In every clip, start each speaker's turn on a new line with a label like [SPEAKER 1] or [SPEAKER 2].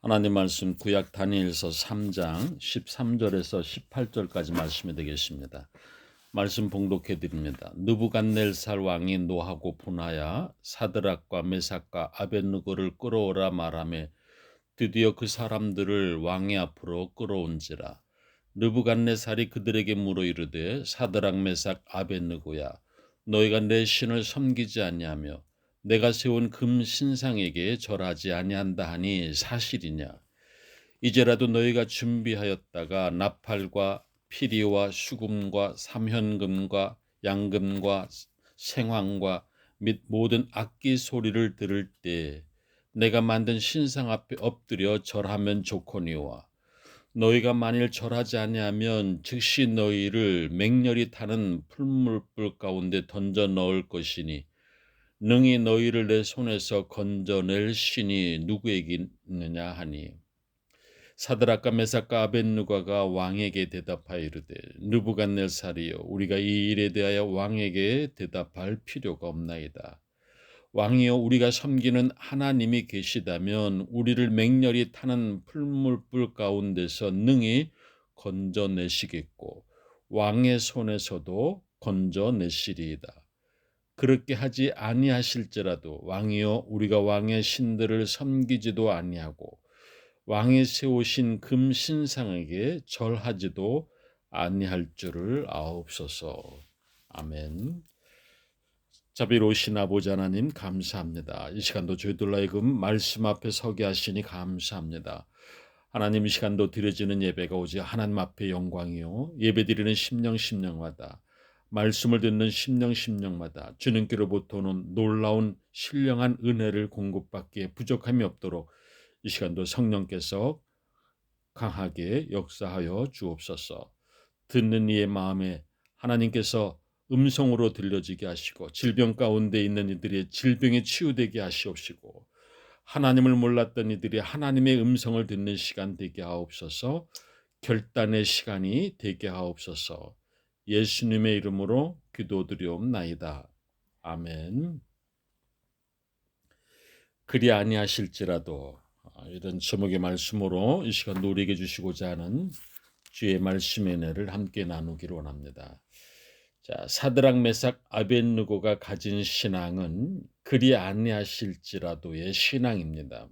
[SPEAKER 1] 하나님 말씀 구약 다니엘서 3장 13절에서 18절까지 말씀이 되겠습니다. 말씀 봉독해 드립니다. 느부갓네살 왕이 노하고 분하여 사드락과 메삭과 아벳느고를 끌어오라 말하며 드디어 그 사람들을 왕의 앞으로 끌어온지라. 느부갓네살이 그들에게 물어 이르되 사드락 메삭 아벳느고야 너희가 내 신을 섬기지 아니하며 내가 세운 금 신상에게 절하지 아니한다 하니 사실이냐. 이제라도 너희가 준비하였다가 나팔과 피리와 수금과 삼현금과 양금과 생황과 및 모든 악기 소리를 들을 때 내가 만든 신상 앞에 엎드려 절하면 좋거니와 너희가 만일 절하지 아니하면 즉시 너희를 맹렬히 타는 풀물불 가운데 던져 넣을 것이니 능히 너희를 내 손에서 건져낼 신이 누구에게 있느냐 하니 사드락과 메삭과 아벳느고가 왕에게 대답하여 이르되 느부갓네살이여 우리가 이 일에 대하여 왕에게 대답할 필요가 없나이다. 왕이여 우리가 섬기는 하나님이 계시다면 우리를 맹렬히 타는 풀물불 가운데서 능히 건져내시겠고 왕의 손에서도 건져내시리이다. 그렇게 하지 아니하실지라도 왕이여 우리가 왕의 신들을 섬기지도 아니하고 왕이 세우신 금 신상에게 절하지도 아니할 줄을 아옵소서. 아멘. 자비로우신 아버지 하나님 감사합니다. 이 시간도 저희들의 말씀 앞에 서게 하시니 감사합니다. 하나님 이 시간도 드려지는 예배가 오직 하나님 앞에 영광이요 예배드리는 심령마다 말씀을 듣는 심령마다 주님께로부터 오는 놀라운 신령한 은혜를 공급받기에 부족함이 없도록 이 시간도 성령께서 강하게 역사하여 주옵소서. 듣는 이의 마음에 하나님께서 음성으로 들려지게 하시고 질병 가운데 있는 이들의 질병에 치유되게 하시옵시고 하나님을 몰랐던 이들이 하나님의 음성을 듣는 시간 되게 하옵소서. 결단의 시간이 되게 하옵소서. 예수님의 이름으로 기도드리옵나이다. 아멘. 그리 아니하실지라도 이런 제목의 말씀으로 이 시간 누리게 주시고자 하는 주의 말씀의 은혜를 함께 나누기를 원합니다. 자, 사드락 메삭 아벳느고가 가진 신앙은 그리 아니하실지라도의 신앙입니다.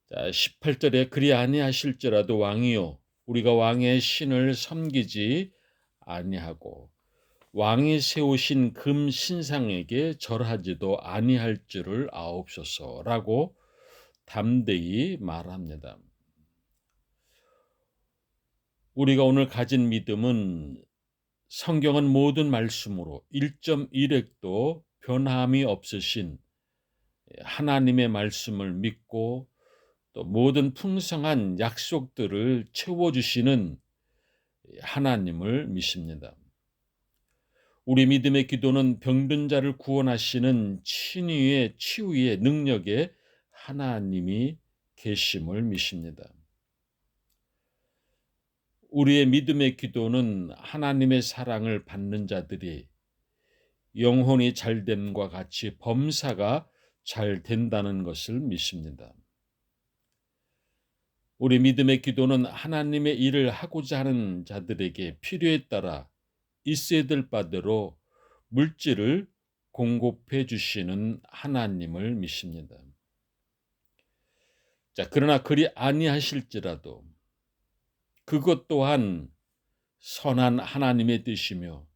[SPEAKER 1] 자, 18절에 그리 아니하실지라도 왕이요 우리가 왕의 신을 섬기지 아니하고 왕이 세우신 금 신상에게 절하지도 아니할 줄을 아옵소서라고 담대히 말합니다. 우리가 오늘 가진 믿음은 성경은 모든 말씀으로 1.1획도 변함이 없으신 하나님의 말씀을 믿고 또 모든 풍성한 약속들을 채워주시는 하나님을 믿습니다. 우리 믿음의 기도는 병든 자를 구원하시는 친위의 치유의 능력에 하나님이 계심을 믿습니다. 우리의 믿음의 기도는 하나님의 사랑을 받는 자들이 영혼이 잘됨과 같이 범사가 잘 된다는 것을 믿습니다. 우리 믿음의 기도는 하나님의 일을 하고자 하는 자들에게 필요에 따라 있어야 될 바대로 물질을 공급해 주시는 하나님을 믿습니다. 자, 그러나 그리 아니하실지라도 그것 또한 선한 하나님의 뜻이며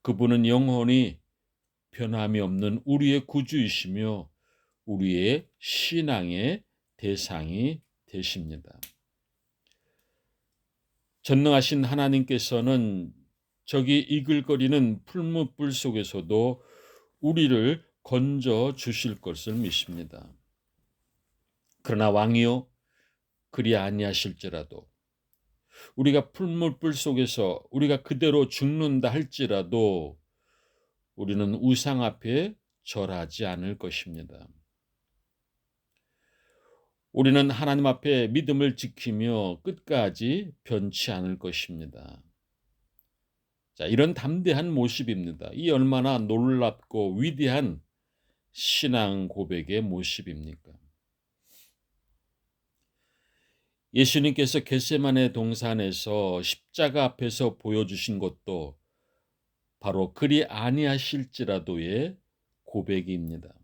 [SPEAKER 1] 그분은 영원히 변함이 없는 우리의 구주이시며 우리의 신앙의 대상이 되십니다. 전능하신 하나님께서는 저기 이글거리는 풀무불 속에서도 우리를 건져 주실 것을 믿습니다. 그러나 왕이요 그리 아니하실지라도 우리가 풀무불 속에서 우리가 그대로 죽는다 할지라도 우리는 우상 앞에 절하지 않을 것입니다. 우리는 하나님 앞에 믿음을 지키며 끝까지 변치 않을 것입니다. 자, 이런 담대한 모습입니다. 이 얼마나 놀랍고 위대한 신앙 고백의 모습입니까? 예수님께서 겟세마네 동산에서 십자가 앞에서 보여주신 것도 바로 그리 아니하실지라도의 고백입니다.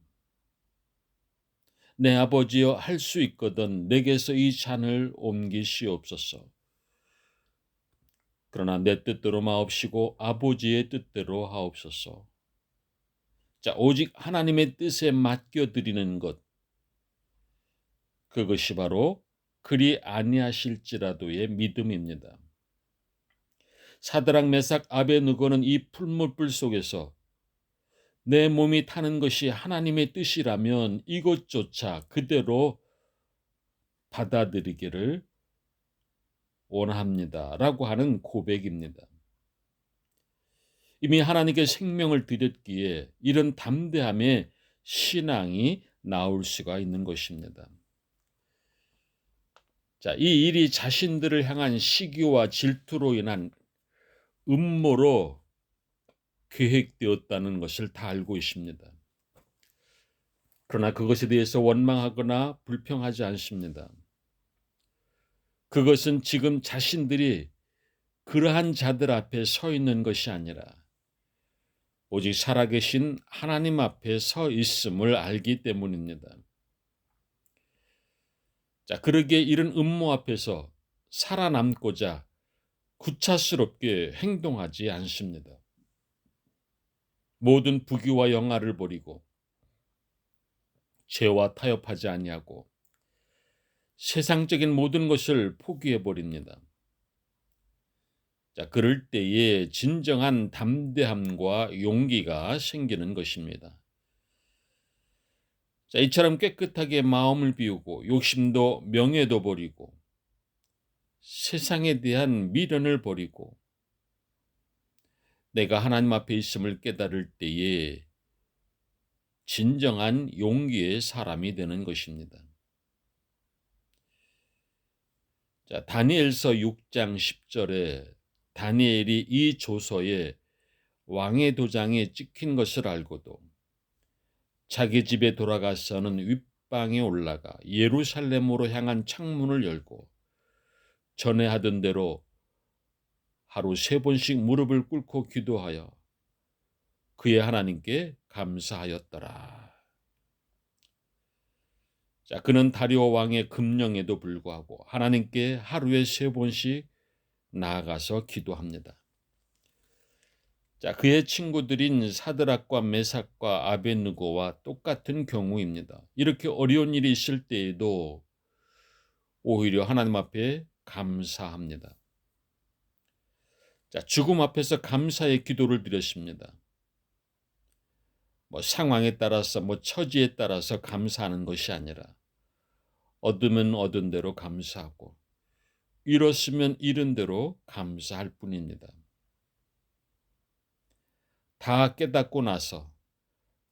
[SPEAKER 1] 내 아버지여, 할 수 있거든 내게서 이 잔을 옮기시옵소서. 그러나 내 뜻대로 마옵시고 아버지의 뜻대로 하옵소서. 자, 오직 하나님의 뜻에 맡겨드리는 것, 그것이 바로 그리 아니하실지라도의 믿음입니다. 사드락 메삭 아베느고는 이 풀무불 속에서 내 몸이 타는 것이 하나님의 뜻이라면 이것조차 그대로 받아들이기를 원합니다라고 하는 고백입니다. 이미 하나님께 생명을 드렸기에 이런 담대함의 신앙이 나올 수가 있는 것입니다. 자, 이 일이 자신들을 향한 시기와 질투로 인한 음모로 계획되었다는 것을 다 알고 있습니다. 그러나 그것에 대해서 원망하거나 불평하지 않습니다. 그것은 지금 자신들이 그러한 자들 앞에 서 있는 것이 아니라 오직 살아계신 하나님 앞에 서 있음을 알기 때문입니다. 자, 그러기에 이런 음모 앞에서 살아남고자 구차스럽게 행동하지 않습니다. 모든 부귀와 영화를 버리고 죄와 타협하지 아니하고 세상적인 모든 것을 포기해 버립니다. 자, 그럴 때에 진정한 담대함과 용기가 생기는 것입니다. 자, 이처럼 깨끗하게 마음을 비우고 욕심도 명예도 버리고 세상에 대한 미련을 버리고 내가 하나님 앞에 있음을 깨달을 때에 진정한 용기의 사람이 되는 것입니다. 자, 다니엘서 6장 10절에 다니엘이 이 조서에 왕의 도장에 찍힌 것을 알고도 자기 집에 돌아가서는 윗방에 올라가 예루살렘으로 향한 창문을 열고 전에 하던 대로 하루 3번씩 무릎을 꿇고 기도하여 그의 하나님께 감사하였더라. 자, 그는 다리오 왕의 금령에도 불구하고 하나님께 하루에 3번씩 나아가서 기도합니다. 자, 그의 친구들인 사드락과 메삭과 아벳느고와 똑같은 경우입니다. 이렇게 어려운 일이 있을 때에도 오히려 하나님 앞에 감사합니다. 자, 죽음 앞에서 감사의 기도를 드렸습니다. 상황에 따라서 처지에 따라서 감사하는 것이 아니라 얻으면 얻은 대로 감사하고 잃었으면 잃은 대로 감사할 뿐입니다. 다 깨닫고 나서,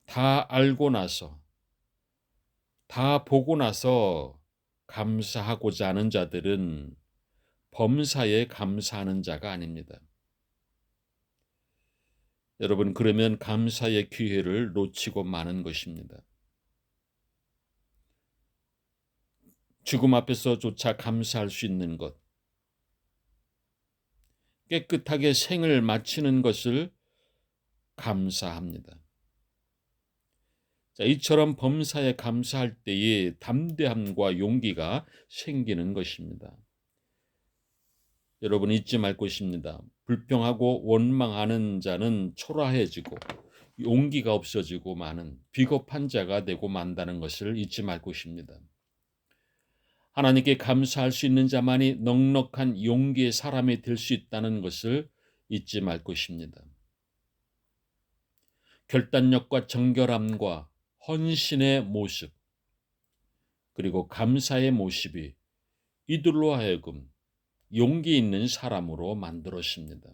[SPEAKER 1] 다 알고 나서, 다 보고 나서 감사하고자 하는 자들은 범사에 감사하는 자가 아닙니다. 여러분, 그러면 감사의 기회를 놓치고 마는 것입니다. 죽음 앞에서조차 감사할 수 있는 것, 깨끗하게 생을 마치는 것을 감사합니다. 자, 이처럼 범사에 감사할 때에 담대함과 용기가 생기는 것입니다. 여러분, 잊지 말 것입니다. 불평하고 원망하는 자는 초라해지고 용기가 없어지고 마는 비겁한 자가 되고 만다는 것을 잊지 말 것입니다. 하나님께 감사할 수 있는 자만이 넉넉한 용기의 사람이 될 수 있다는 것을 잊지 말 것입니다. 결단력과 정결함과 헌신의 모습, 그리고 감사의 모습이 이들로 하여금 용기 있는 사람으로 만들어집니다.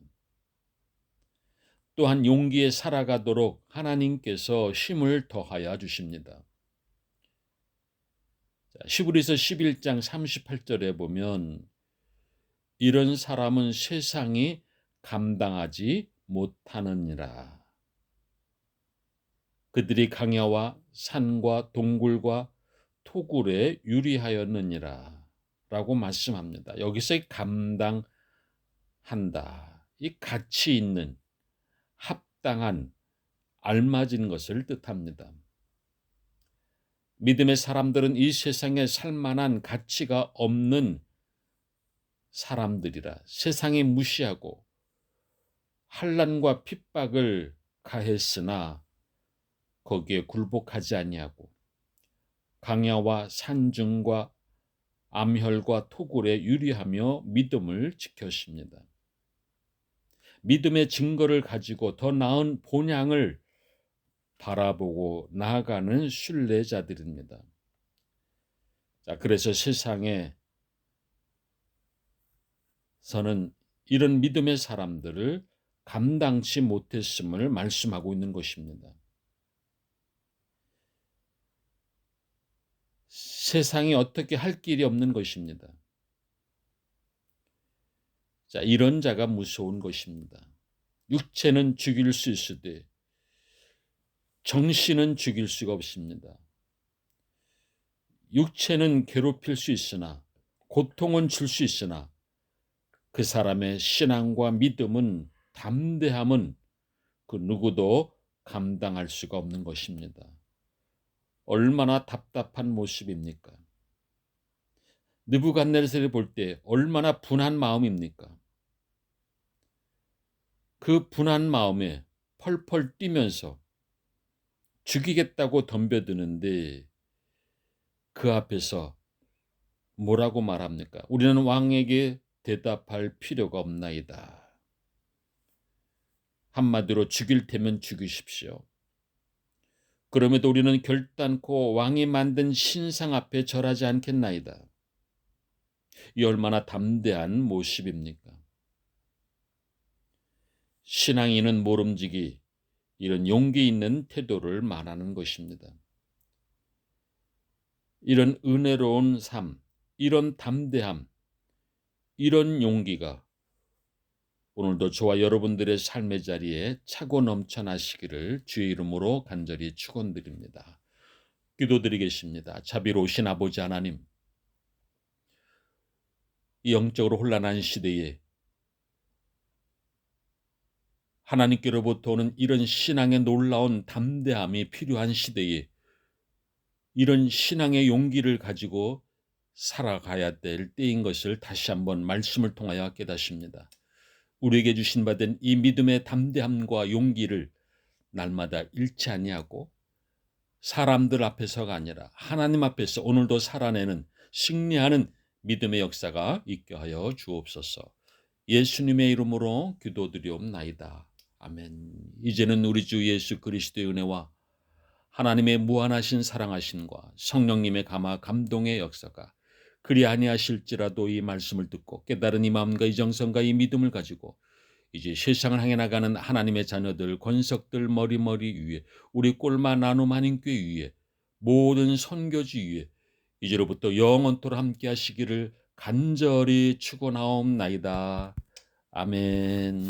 [SPEAKER 1] 또한 용기에 살아가도록 하나님께서 힘을 더하여 주십니다. 히브리서 11장 38절에 보면 이런 사람은 세상이 감당하지 못하느니라. 그들이 강야와 산과 동굴과 토굴에 유리하였느니라 말씀합니다. 여기서의 감당한다, 이 가치 있는, 합당한, 알맞은 것을 뜻합니다. 믿음의 사람들은 이 세상에 살만한 가치가 없는 사람들이라 세상이 무시하고 환난과 핍박을 가했으나 거기에 굴복하지 아니하고 강야와 산중과 암혈과 토굴에 유리하며 믿음을 지켰습니다. 믿음의 증거를 가지고 더 나은 본향을 바라보고 나아가는 순례자들입니다. 자, 그래서 세상에서는 이런 믿음의 사람들을 감당치 못했음을 말씀하고 있는 것입니다. 세상이 어떻게 할 길이 없는 것입니다. 자, 이런 자가 무서운 것입니다. 육체는 죽일 수 있으되 정신은 죽일 수가 없습니다. 육체는 괴롭힐 수 있으나 고통은 줄 수 있으나 그 사람의 신앙과 믿음은 담대함은 그 누구도 감당할 수가 없는 것입니다. 얼마나 답답한 모습입니까? 느부갓네살을 볼 때 얼마나 분한 마음입니까? 그 분한 마음에 펄펄 뛰면서 죽이겠다고 덤벼드는데 그 앞에서 뭐라고 말합니까? 우리는 왕에게 대답할 필요가 없나이다. 한마디로 죽일 테면 죽이십시오. 그럼에도 우리는 결단코 왕이 만든 신상 앞에 절하지 않겠나이다. 이 얼마나 담대한 모습입니까? 신앙인은 모름지기, 이런 용기 있는 태도를 말하는 것입니다. 이런 은혜로운 삶, 이런 담대함, 이런 용기가 오늘도 저와 여러분들의 삶의 자리에 차고 넘쳐나시기를 주의 이름으로 간절히 축원드립니다. 기도드리겠습니다. 자비로우신 아버지 하나님, 이 영적으로 혼란한 시대에 하나님께로부터 오는 이런 신앙의 놀라운 담대함이 필요한 시대에 이런 신앙의 용기를 가지고 살아가야 될 때인 것을 다시 한번 말씀을 통하여 깨닫습니다. 우리에게 주신 바된 이 믿음의 담대함과 용기를 날마다 잃지 아니하고 사람들 앞에서가 아니라 하나님 앞에서 오늘도 살아내는 승리하는 믿음의 역사가 있게 하여 주옵소서. 예수님의 이름으로 기도드리옵나이다. 아멘. 이제는 우리 주 예수 그리스도의 은혜와 하나님의 무한하신 사랑하심과 성령님의 감화 감동의 역사가 그리 아니하실지라도 이 말씀을 듣고 깨달은 이 마음과 이 정성과 이 믿음을 가지고 이제 세상을 향해 나가는 하나님의 자녀들, 권석들 머리머리 위에 우리 꼴마 나눔 한인교회 위에 모든 선교지 위에 이제로부터 영원토록 함께 하시기를 간절히 축원하옵나이다. 아멘.